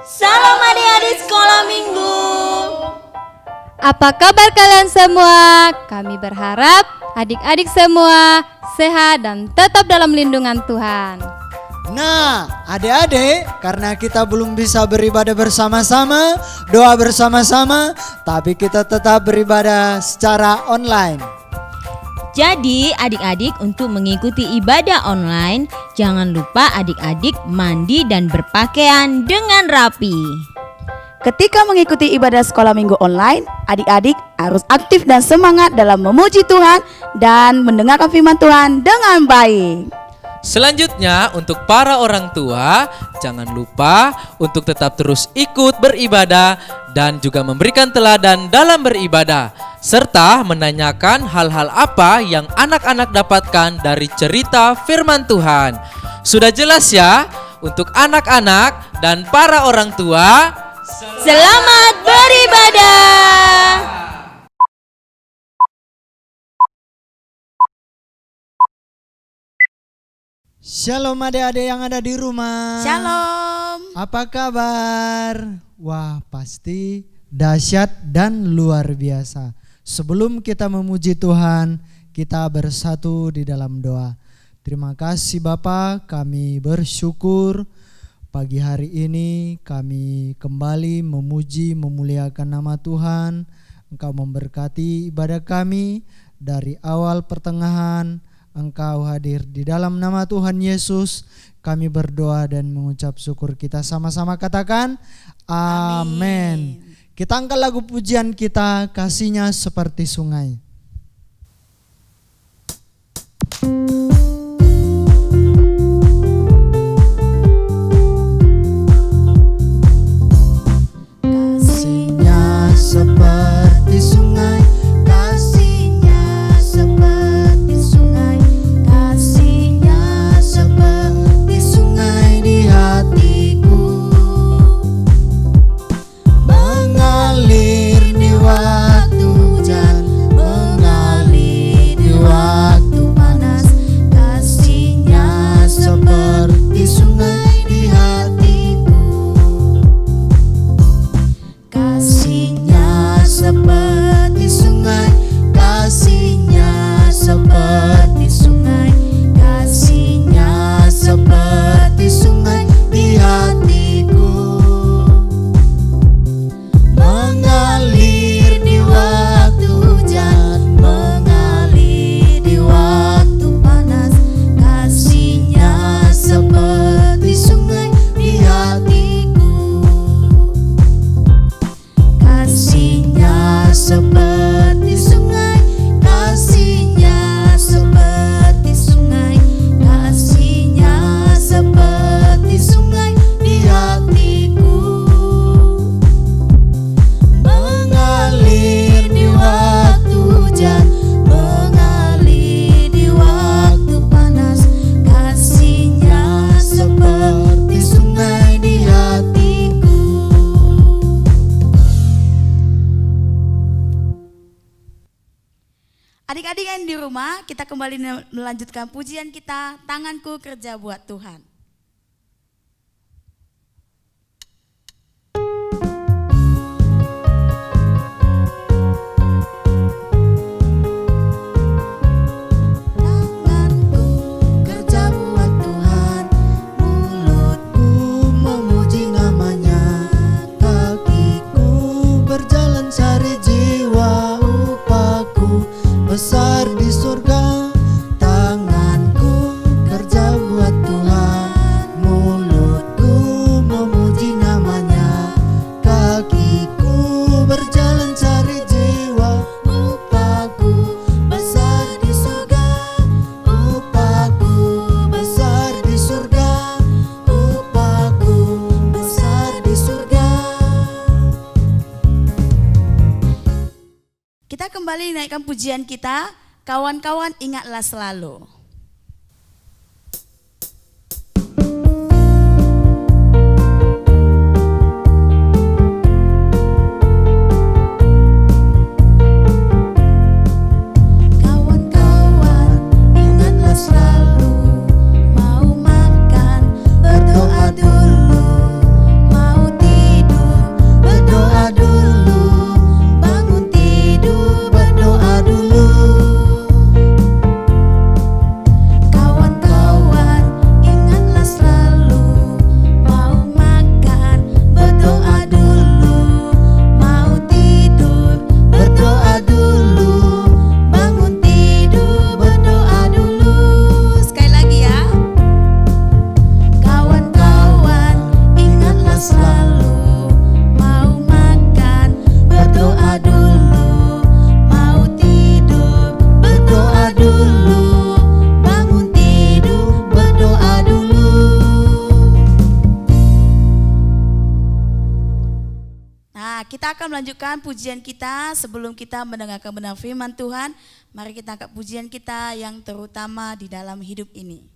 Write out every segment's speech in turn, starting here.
Salam adik-adik sekolah minggu. Apa kabar kalian semua? Kami berharap adik-adik semua sehat dan tetap dalam lindungan Tuhan. Nah, adik-adik, karena kita belum bisa beribadah bersama-sama, doa bersama-sama, tapi kita tetap beribadah secara online. Jadi adik-adik untuk mengikuti ibadah online, jangan lupa adik-adik mandi dan berpakaian dengan rapi. Ketika mengikuti ibadah sekolah minggu online, adik-adik harus aktif dan semangat dalam memuji Tuhan dan mendengarkan firman Tuhan dengan baik. Selanjutnya untuk para orang tua, jangan lupa untuk tetap terus ikut beribadah dan juga memberikan teladan dalam beribadah, serta menanyakan hal-hal apa yang anak-anak dapatkan dari cerita firman Tuhan. Sudah jelas ya? Untuk anak-anak dan para orang tua, Selamat beribadah. Shalom adik-adik yang ada di rumah. Shalom. Apa kabar? Wah, pasti dahsyat dan luar biasa. Sebelum kita memuji Tuhan, kita bersatu di dalam doa. Terima kasih Bapa, kami bersyukur pagi hari ini kami kembali memuji memuliakan nama Tuhan. Engkau memberkati ibadah kami dari awal pertengahan. Engkau hadir di dalam nama Tuhan Yesus. Kami berdoa dan mengucap syukur, kita sama-sama katakan amin. Kita angkat lagu pujian kita, kasihnya seperti sungai. Kasihnya seperti sungai, kasihnya seperti sungai, kasihnya seperti sungai di hatiku, mengalir di waktu hujan, mengalir di waktu panas. Kasihnya seperti sungai di hatiku, kasihnya seperti sungai, kasihnya seperti sungai, kasihnya seperti sungai di hatiku, mengalir di waktu hujan, mengalir di waktu panas. Kasihnya seperti sungai di hatiku, kasihnya seperti sungai, kasihnya seperti sungai, kasihnya seperti sungai di hatiku, mengalir di waktu hujan, mengalir di waktu panas. Kasihnya seperti sungai di hatiku. Adik-adik yang di rumah, kita kembali melanjutkan pujian kita, tanganku kerja buat Tuhan. Tanganku kerja buat Tuhan, mulutku memuji namanya, kakiku berjalan cari jiwa, upahku besar di surga. Tanganku kerja buat Tuhan, mulutku memuji namanya, kakiku berjalan cari jiwa, upahku besar di surga, upahku besar di surga, upahku besar di surga. Kita kembali naikkan pujian kita, kawan-kawan ingatlah selalu. Kawan-kawan ingatlah selalu, mau makan berdoa dulu, mau tidur kita akan melanjutkan pujian kita. Sebelum kita mendengarkan benar firman Tuhan, mari kita angkat pujian kita yang terutama di dalam hidup ini.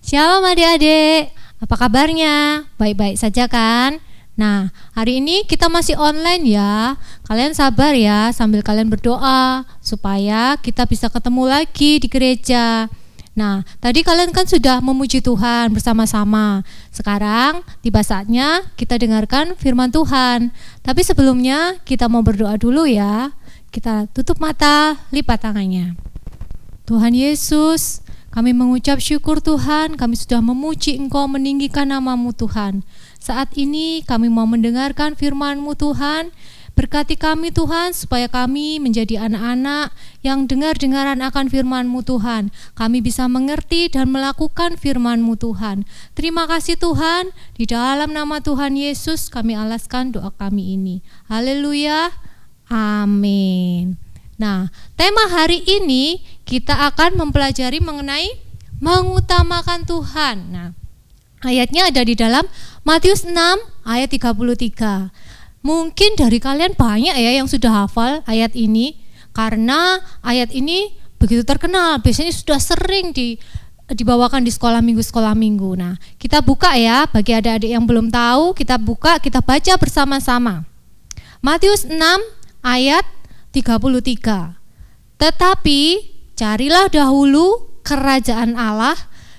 Shalom adik-adik, apa kabarnya? Baik-baik saja kan? Nah, hari ini kita masih online ya. Kalian sabar ya sambil kalian berdoa supaya kita bisa ketemu lagi di gereja. Nah, tadi kalian kan sudah memuji Tuhan bersama-sama. Sekarang tiba saatnya kita dengarkan firman Tuhan. Tapi sebelumnya kita mau berdoa dulu ya. Kita tutup mata, lipat tangannya. Tuhan Yesus, kami mengucap syukur Tuhan, kami sudah memuji Engkau, meninggikan nama-Mu Tuhan. Saat ini kami mau mendengarkan firman-Mu Tuhan. Berkati kami Tuhan, supaya kami menjadi anak-anak yang dengar-dengaran akan firman-Mu Tuhan. Kami bisa mengerti dan melakukan firman-Mu Tuhan. Terima kasih Tuhan, di dalam nama Tuhan Yesus kami alaskan doa kami ini. Haleluya, amin. Nah, tema hari ini kita akan mempelajari mengenai mengutamakan Tuhan. Nah, ayatnya ada di dalam Matius 6 ayat 33. Mungkin dari kalian banyak ya yang sudah hafal ayat ini, karena ayat ini begitu terkenal, biasanya sudah sering dibawakan di sekolah minggu. Nah, kita buka ya, bagi adik-adik yang belum tahu, kita buka, kita baca bersama-sama. Matius 6 ayat 33. Tetapi carilah dahulu kerajaan Allah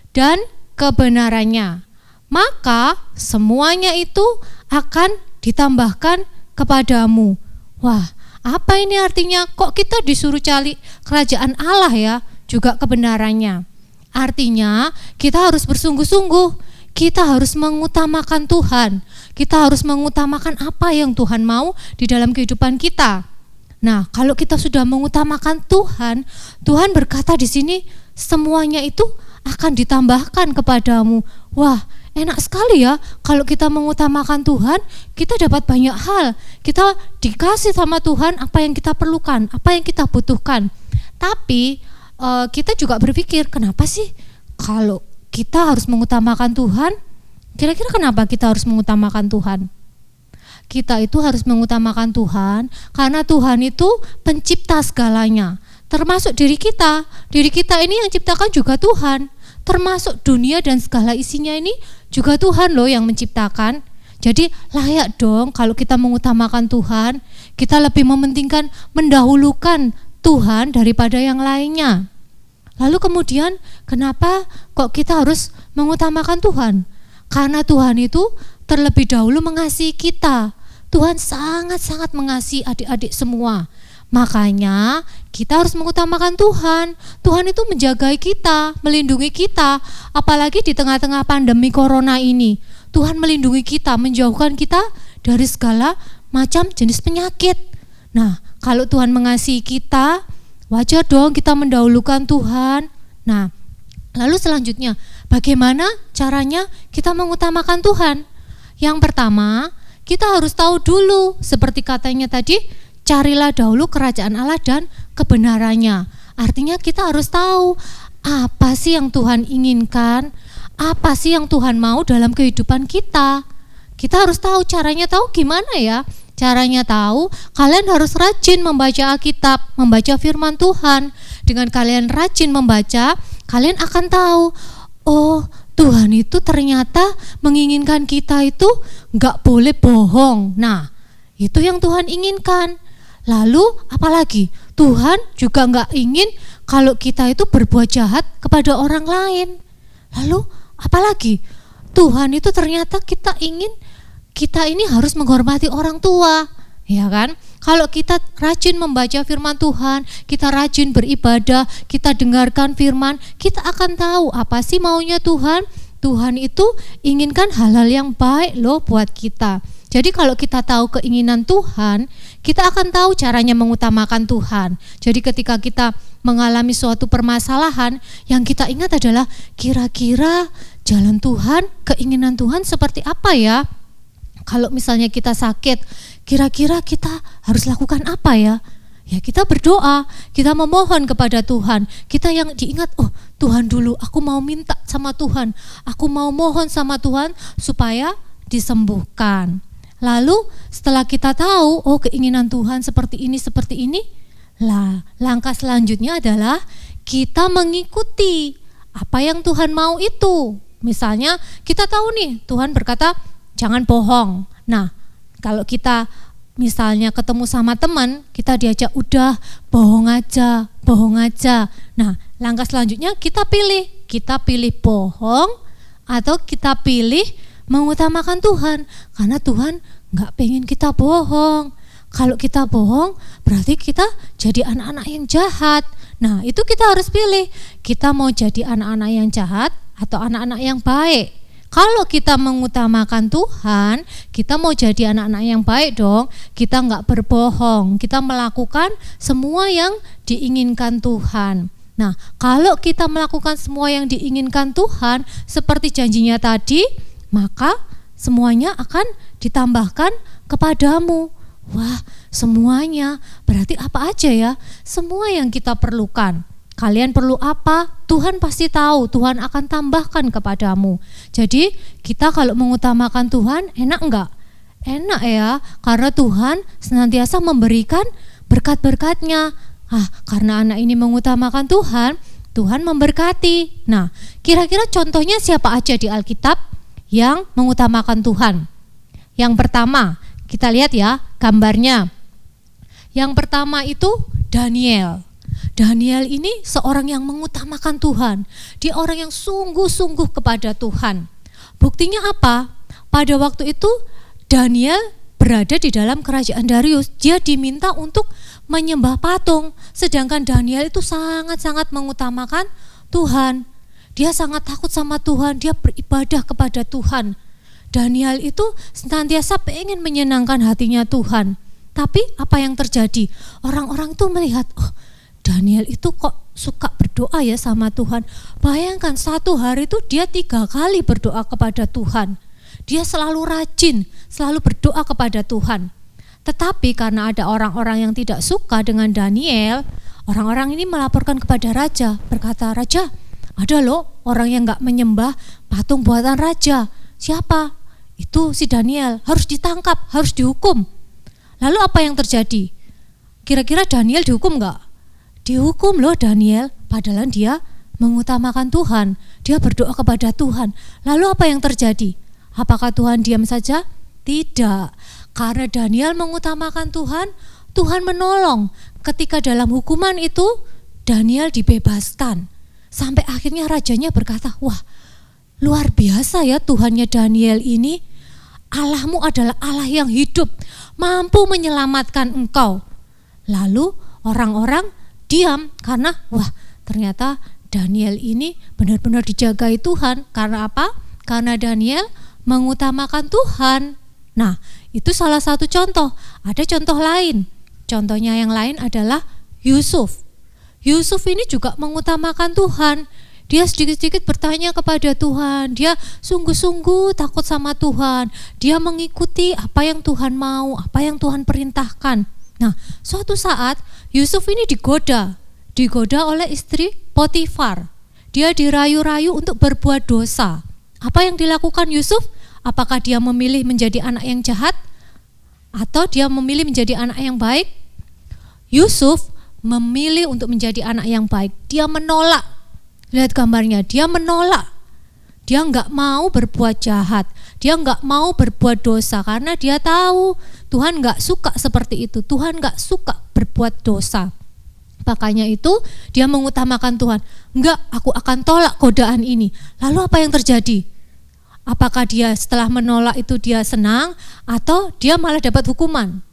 dan kebenarannya, maka semuanya itu akan ditambahkan kepadamu. Wah, apa ini artinya? Kok kita disuruh cari kerajaan Allah ya, juga kebenarannya? Artinya kita harus bersungguh-sungguh, kita harus mengutamakan Tuhan, kita harus mengutamakan apa yang Tuhan mau di dalam kehidupan kita. Nah, kalau kita sudah mengutamakan Tuhan, Tuhan berkata di sini semuanya itu akan ditambahkan kepadamu. Wah, enak sekali ya kalau kita mengutamakan Tuhan, kita dapat banyak hal. Kita dikasih sama Tuhan apa yang kita perlukan, apa yang kita butuhkan. Tapi kita juga berpikir, kenapa sih kalau kita harus mengutamakan Tuhan? Kira-kira kenapa kita harus mengutamakan Tuhan? Kita itu harus mengutamakan Tuhan karena Tuhan itu pencipta segalanya, termasuk diri kita. Diri kita ini yang ciptakan juga Tuhan, termasuk dunia dan segala isinya ini juga Tuhan loh yang menciptakan. Jadi layak dong kalau kita mengutamakan Tuhan, kita lebih mementingkan, mendahulukan Tuhan daripada yang lainnya. Lalu kemudian kenapa kok kita harus mengutamakan Tuhan? Karena Tuhan itu terlebih dahulu mengasihi kita. Tuhan sangat-sangat mengasihi adik-adik semua. Makanya kita harus mengutamakan Tuhan. Tuhan itu menjaga kita, melindungi kita. Apalagi di tengah-tengah pandemi corona ini, Tuhan melindungi kita, menjauhkan kita dari segala macam jenis penyakit. Nah, kalau Tuhan mengasihi kita, wajar dong kita mendahulukan Tuhan. Nah, lalu selanjutnya, bagaimana caranya kita mengutamakan Tuhan? Yang pertama, kita harus tahu dulu, seperti katanya tadi, carilah dahulu kerajaan Allah dan kebenarannya. Artinya kita harus tahu apa sih yang Tuhan inginkan, apa sih yang Tuhan mau dalam kehidupan kita. Kita harus tahu caranya, tahu gimana ya? Caranya tahu, kalian harus rajin membaca Alkitab, membaca firman Tuhan. Dengan kalian rajin membaca, kalian akan tahu, oh Tuhan itu ternyata menginginkan kita itu gak boleh bohong. Nah, itu yang Tuhan inginkan. Lalu apalagi? Tuhan juga gak ingin kalau kita itu berbuat jahat kepada orang lain. Lalu apalagi? Tuhan itu ternyata kita ini harus menghormati orang tua, ya kan? Kalau kita rajin membaca firman Tuhan, kita rajin beribadah, kita dengarkan firman, kita akan tahu apa sih maunya Tuhan. Tuhan itu inginkan hal-hal yang baik loh buat kita. Jadi kalau kita tahu keinginan Tuhan, kita akan tahu caranya mengutamakan Tuhan. Jadi ketika kita mengalami suatu permasalahan, yang kita ingat adalah kira-kira jalan Tuhan, keinginan Tuhan seperti apa ya? Kalau misalnya kita sakit, kira-kira kita harus lakukan apa ya? Ya kita berdoa, kita memohon kepada Tuhan. Kita yang diingat, oh Tuhan dulu, aku mau minta sama Tuhan, aku mau mohon sama Tuhan supaya disembuhkan. Lalu setelah kita tahu, oh keinginan Tuhan seperti ini, lah langkah selanjutnya adalah kita mengikuti apa yang Tuhan mau itu. Misalnya kita tahu nih, Tuhan berkata jangan bohong. Nah, kalau kita misalnya ketemu sama teman, kita diajak udah bohong aja. Nah, langkah selanjutnya kita pilih bohong atau kita pilih mengutamakan Tuhan, karena Tuhan gak pengen kita bohong. Kalau kita bohong berarti kita jadi anak-anak yang jahat. Nah, itu kita harus pilih, kita mau jadi anak-anak yang jahat atau anak-anak yang baik. Kalau kita mengutamakan Tuhan, kita mau jadi anak-anak yang baik dong. Kita gak berbohong, kita melakukan semua yang diinginkan Tuhan. Nah, kalau kita melakukan semua yang diinginkan Tuhan seperti janjinya tadi, maka semuanya akan ditambahkan kepadamu. Wah, semuanya berarti apa aja ya? Semua yang kita perlukan. Kalian perlu apa? Tuhan pasti tahu, Tuhan akan tambahkan kepadamu. Jadi kita kalau mengutamakan Tuhan, enak enggak? Enak ya, karena Tuhan senantiasa memberikan berkat-berkatnya. Karena anak ini mengutamakan Tuhan, Tuhan memberkati. Nah, kira-kira contohnya siapa aja di Alkitab yang mengutamakan Tuhan? Yang pertama, kita lihat ya gambarnya. Yang pertama itu Daniel. Daniel ini seorang yang mengutamakan Tuhan. Dia orang yang sungguh-sungguh kepada Tuhan. Buktinya apa? Pada waktu itu Daniel berada di dalam kerajaan Darius. Dia diminta untuk menyembah patung, sedangkan Daniel itu sangat-sangat mengutamakan Tuhan. Dia sangat takut sama Tuhan, dia beribadah kepada Tuhan. Daniel itu senantiasa pengen menyenangkan hatinya Tuhan. Tapi apa yang terjadi? Orang-orang tuh melihat, oh Daniel itu kok suka berdoa ya sama Tuhan. Bayangkan satu hari itu dia 3 kali berdoa kepada Tuhan. Dia selalu rajin, selalu berdoa kepada Tuhan. Tetapi karena ada orang-orang yang tidak suka dengan Daniel, orang-orang ini melaporkan kepada raja, berkata, "Raja, ada loh orang yang gak menyembah patung buatan raja." Siapa? Itu si Daniel, harus ditangkap, harus dihukum. Lalu apa yang terjadi? Kira-kira Daniel dihukum gak? Dihukum loh Daniel, padahal dia mengutamakan Tuhan, dia berdoa kepada Tuhan. Lalu apa yang terjadi? Apakah Tuhan diam saja? Tidak, karena Daniel mengutamakan Tuhan, Tuhan menolong. Ketika dalam hukuman itu, Daniel dibebaskan. Sampai akhirnya rajanya berkata, wah luar biasa ya Tuhannya Daniel ini. Allahmu adalah Allah yang hidup, mampu menyelamatkan engkau. Lalu orang-orang diam karena wah ternyata Daniel ini benar-benar dijagai Tuhan. Karena apa? Karena Daniel mengutamakan Tuhan. Nah itu salah satu contoh. Ada contoh lain. Contohnya yang lain adalah Yusuf. Yusuf ini juga mengutamakan Tuhan. Dia sedikit-sedikit bertanya kepada Tuhan. Dia sungguh-sungguh takut sama Tuhan. Dia mengikuti apa yang Tuhan mau, apa yang Tuhan perintahkan. Nah, suatu saat Yusuf ini digoda oleh istri Potifar. Dia dirayu-rayu untuk berbuat dosa. Apa yang dilakukan Yusuf? Apakah dia memilih menjadi anak yang jahat atau dia memilih menjadi anak yang baik? Yusuf memilih untuk menjadi anak yang baik. Dia menolak. Lihat gambarnya, dia menolak. Dia enggak mau berbuat jahat. Dia enggak mau berbuat dosa karena dia tahu Tuhan enggak suka seperti itu. Tuhan enggak suka berbuat dosa. Makanya itu dia mengutamakan Tuhan. Enggak, aku akan tolak godaan ini. Lalu apa yang terjadi? Apakah dia setelah menolak itu dia senang atau dia malah dapat hukuman?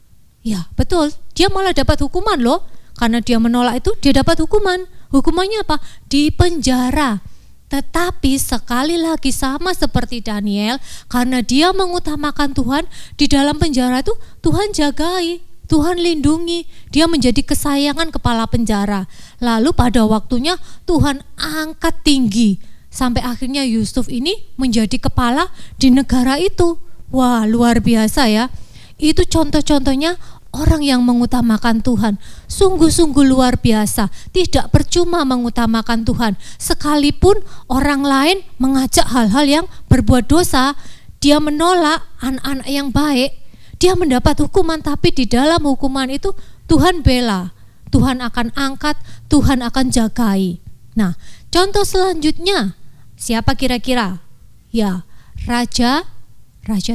Ya betul, dia malah dapat hukuman loh. Karena dia menolak itu dia dapat hukuman. Hukumannya apa? Di penjara. Tetapi sekali lagi sama seperti Daniel, karena dia mengutamakan Tuhan, di dalam penjara itu Tuhan jagai, Tuhan lindungi. Dia menjadi kesayangan kepala penjara. Lalu pada waktunya Tuhan angkat tinggi, sampai akhirnya Yusuf ini menjadi kepala di negara itu. Wah luar biasa ya. Itu contoh-contohnya orang yang mengutamakan Tuhan. Sungguh-sungguh luar biasa. Tidak percuma mengutamakan Tuhan. Sekalipun orang lain mengajak hal-hal yang berbuat dosa, dia menolak anak-anak yang baik, dia mendapat hukuman, tapi di dalam hukuman itu Tuhan bela. Tuhan akan angkat, Tuhan akan jagai. Nah, contoh selanjutnya siapa kira-kira? Ya, Raja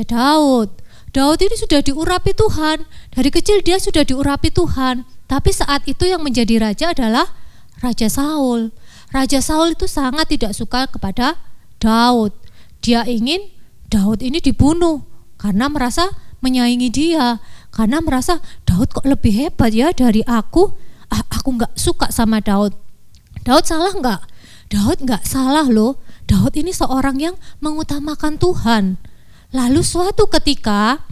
Daud. Daud ini sudah diurapi Tuhan. Dari kecil dia sudah diurapi Tuhan. Tapi saat itu yang menjadi raja adalah Raja Saul. Raja Saul itu sangat tidak suka kepada Daud. Dia ingin Daud ini dibunuh karena merasa menyaingi dia. Karena merasa Daud kok lebih hebat ya dari aku. Aku gak suka sama Daud. Daud salah gak? Daud gak salah loh. Daud ini seorang yang mengutamakan Tuhan. Lalu suatu ketika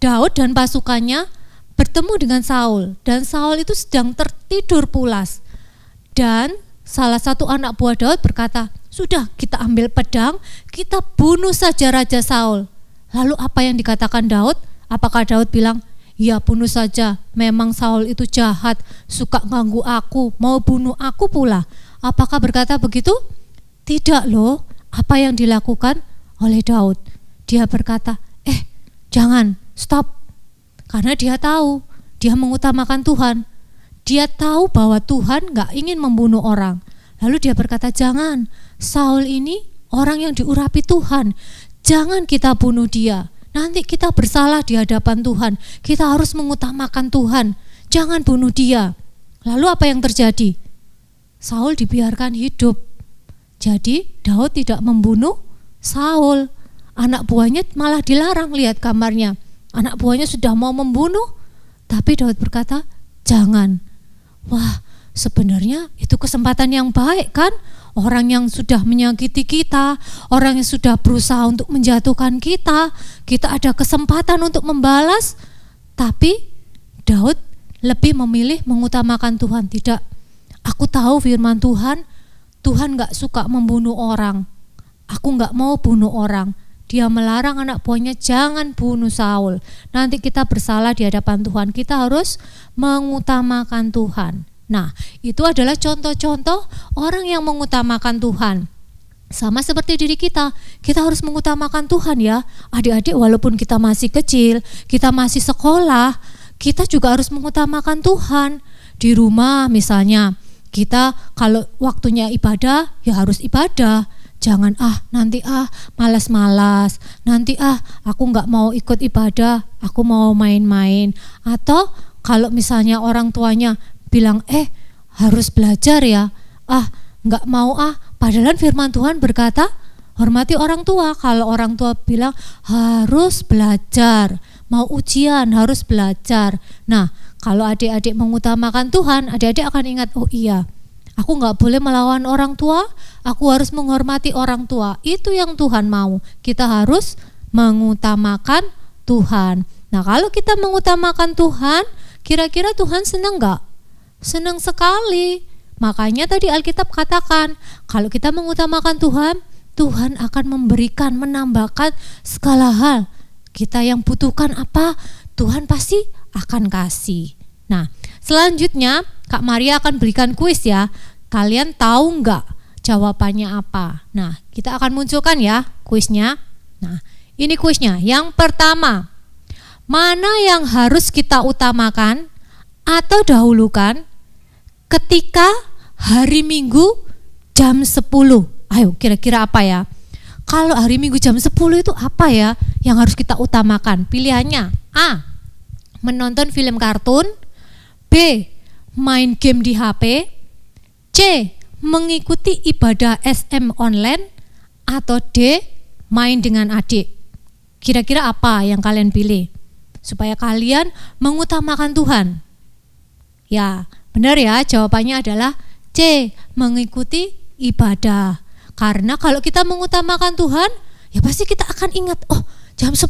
Daud dan pasukannya bertemu dengan Saul, dan Saul itu sedang tertidur pulas. Dan salah satu anak buah Daud berkata, sudah kita ambil pedang, kita bunuh saja Raja Saul. Lalu apa yang dikatakan Daud? Apakah Daud bilang, ya bunuh saja, memang Saul itu jahat, suka ganggu aku, mau bunuh aku pula. Apakah berkata begitu? Tidak loh. Apa yang dilakukan oleh Daud? Dia berkata, jangan, stop. Karena dia tahu, dia mengutamakan Tuhan. Dia tahu bahwa Tuhan gak ingin membunuh orang. Lalu dia berkata, jangan, Saul ini orang yang diurapi Tuhan. Jangan kita bunuh dia. Nanti kita bersalah di hadapan Tuhan. Kita harus mengutamakan Tuhan. Jangan bunuh dia. Lalu apa yang terjadi? Saul dibiarkan hidup. Jadi Daud tidak membunuh Saul. Anak buahnya malah dilarang, lihat kamarnya. anak buahnya sudah mau membunuh, tapi Daud berkata, jangan. Wah, sebenarnya itu kesempatan yang baik kan? Orang yang sudah menyakiti kita, orang yang sudah berusaha untuk menjatuhkan kita ada kesempatan untuk membalas. Tapi Daud lebih memilih mengutamakan Tuhan. Tidak, aku tahu firman Tuhan gak suka membunuh orang. Aku gak mau bunuh orang. Dia melarang anak buahnya jangan bunuh Saul. Nanti kita bersalah di hadapan Tuhan. Kita harus mengutamakan Tuhan. Nah, itu adalah contoh-contoh orang yang mengutamakan Tuhan. Sama seperti diri kita harus mengutamakan Tuhan ya. Adik-adik, walaupun kita masih kecil, kita masih sekolah, kita juga harus mengutamakan Tuhan. Di rumah misalnya, kita kalau waktunya ibadah, ya harus ibadah. Jangan nanti malas-malas, nanti aku gak mau ikut ibadah, aku mau main-main. Atau kalau misalnya orang tuanya bilang harus belajar ya, gak mau padahal firman Tuhan berkata hormati orang tua. Kalau orang tua bilang harus belajar, mau ujian harus belajar. Nah, kalau adik-adik mengutamakan Tuhan, adik-adik akan ingat, oh iya, aku gak boleh melawan orang tua, aku harus menghormati orang tua. Itu yang Tuhan mau, kita harus mengutamakan Tuhan. Nah, kalau kita mengutamakan Tuhan, kira-kira Tuhan senang gak? Senang sekali. Makanya tadi Alkitab katakan, kalau kita mengutamakan Tuhan, Tuhan akan memberikan, menambahkan segala hal. Kita yang butuhkan apa, Tuhan pasti akan kasih. Nah, selanjutnya Kak Maria akan berikan kuis ya. Kalian tahu nggak jawabannya apa? Nah, kita akan munculkan ya kuisnya. Nah, ini kuisnya. Yang pertama, mana yang harus kita utamakan atau dahulukan ketika hari Minggu jam 10? Ayo, kira-kira apa ya? Kalau hari Minggu jam 10 itu apa ya yang harus kita utamakan? Pilihannya A, menonton film kartun, B, main game di HP, C, mengikuti ibadah SM online, atau D, main dengan adik. Kira-kira apa yang kalian pilih supaya kalian mengutamakan Tuhan? Ya, benar ya, jawabannya adalah C, mengikuti ibadah. Karena kalau kita mengutamakan Tuhan, ya pasti kita akan ingat, oh jam 10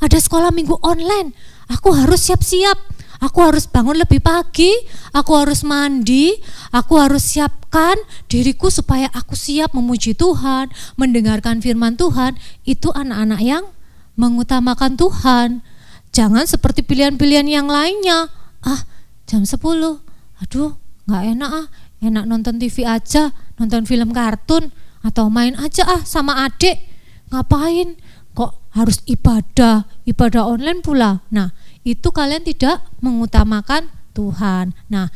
ada sekolah minggu online, aku harus siap-siap, aku harus bangun lebih pagi, aku harus mandi, aku harus siapkan diriku supaya aku siap memuji Tuhan, mendengarkan firman Tuhan. Itu anak-anak yang mengutamakan Tuhan. Jangan seperti pilihan-pilihan yang lainnya, jam 10, aduh gak enak enak nonton TV aja, nonton film kartun, atau main aja sama adik. Ngapain kok harus ibadah online pula? Nah, itu kalian tidak mengutamakan Tuhan. Nah,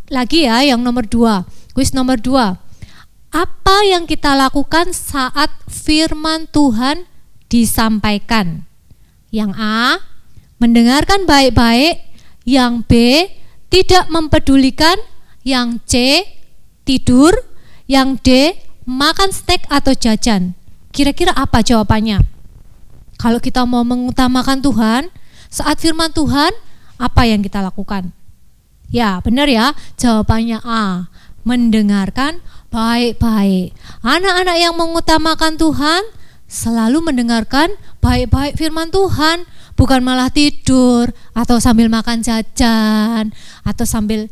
lagi ya yang nomor 2, kuis nomor 2. Apa yang kita lakukan saat firman Tuhan disampaikan? Yang A, mendengarkan baik-baik. Yang B, tidak mempedulikan. Yang C, tidur. Yang D, makan steak atau jajan. Kira-kira apa jawabannya? Kalau kita mau mengutamakan Tuhan, saat firman Tuhan, apa yang kita lakukan? Ya, benar ya, jawabannya A, mendengarkan baik-baik. Anak-anak yang mengutamakan Tuhan selalu mendengarkan baik-baik firman Tuhan, bukan malah tidur atau sambil makan jajan atau sambil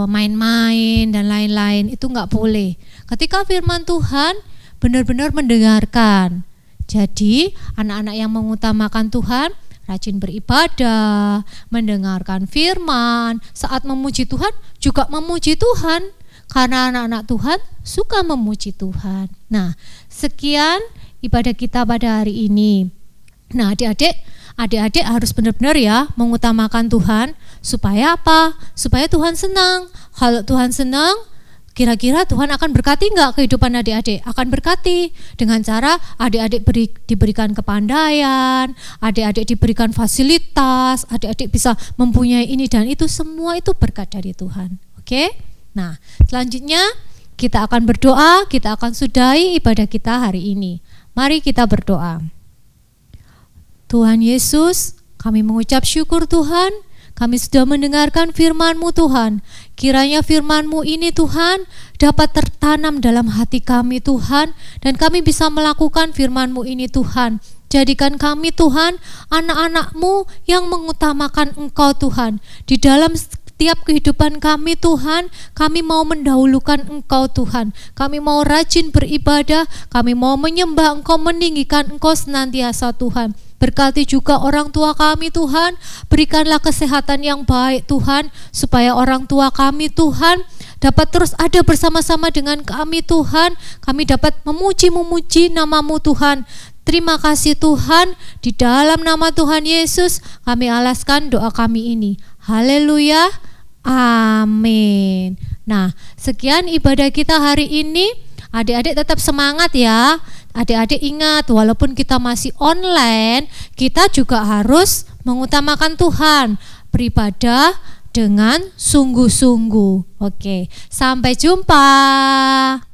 main-main dan lain-lain. Itu enggak boleh. Ketika firman Tuhan benar-benar mendengarkan. Jadi anak-anak yang mengutamakan Tuhan rajin beribadah, mendengarkan firman, saat memuji Tuhan juga memuji Tuhan, karena anak-anak Tuhan suka memuji Tuhan. Nah, sekian ibadah kita pada hari ini. Nah, adik-adik harus benar-benar ya mengutamakan Tuhan. Supaya apa? Supaya Tuhan senang. Kalau Tuhan senang, kira-kira Tuhan akan berkati enggak kehidupan adik-adik? Akan berkati dengan cara adik-adik diberikan kepandaian, adik-adik diberikan fasilitas, adik-adik bisa mempunyai ini dan itu, semua itu berkat dari Tuhan. Oke? Nah, selanjutnya kita akan berdoa, kita akan sudahi ibadah kita hari ini. Mari kita berdoa. Tuhan Yesus, Kami mengucap syukur Tuhan, kami sudah mendengarkan firman-Mu Tuhan. Kiranya firman-Mu ini Tuhan dapat tertanam dalam hati kami Tuhan, dan kami bisa melakukan firman-Mu ini Tuhan. Jadikan kami Tuhan anak-anak-Mu yang mengutamakan Engkau Tuhan. Di dalam setiap kehidupan kami Tuhan, kami mau mendahulukan Engkau Tuhan. Kami mau rajin beribadah, kami mau menyembah Engkau, meninggikan Engkau senantiasa Tuhan. Berkati juga orang tua kami Tuhan, berikanlah kesehatan yang baik Tuhan, supaya orang tua kami Tuhan dapat terus ada bersama-sama dengan kami Tuhan. Kami dapat memuji nama-Mu Tuhan. Terima kasih Tuhan, di dalam nama Tuhan Yesus kami alaskan doa kami ini. Haleluya, amin. Nah, sekian ibadah kita hari ini. Adik-adik tetap semangat ya. Adik-adik ingat, walaupun kita masih online, kita juga harus mengutamakan Tuhan, beribadah dengan sungguh-sungguh. Oke, sampai jumpa.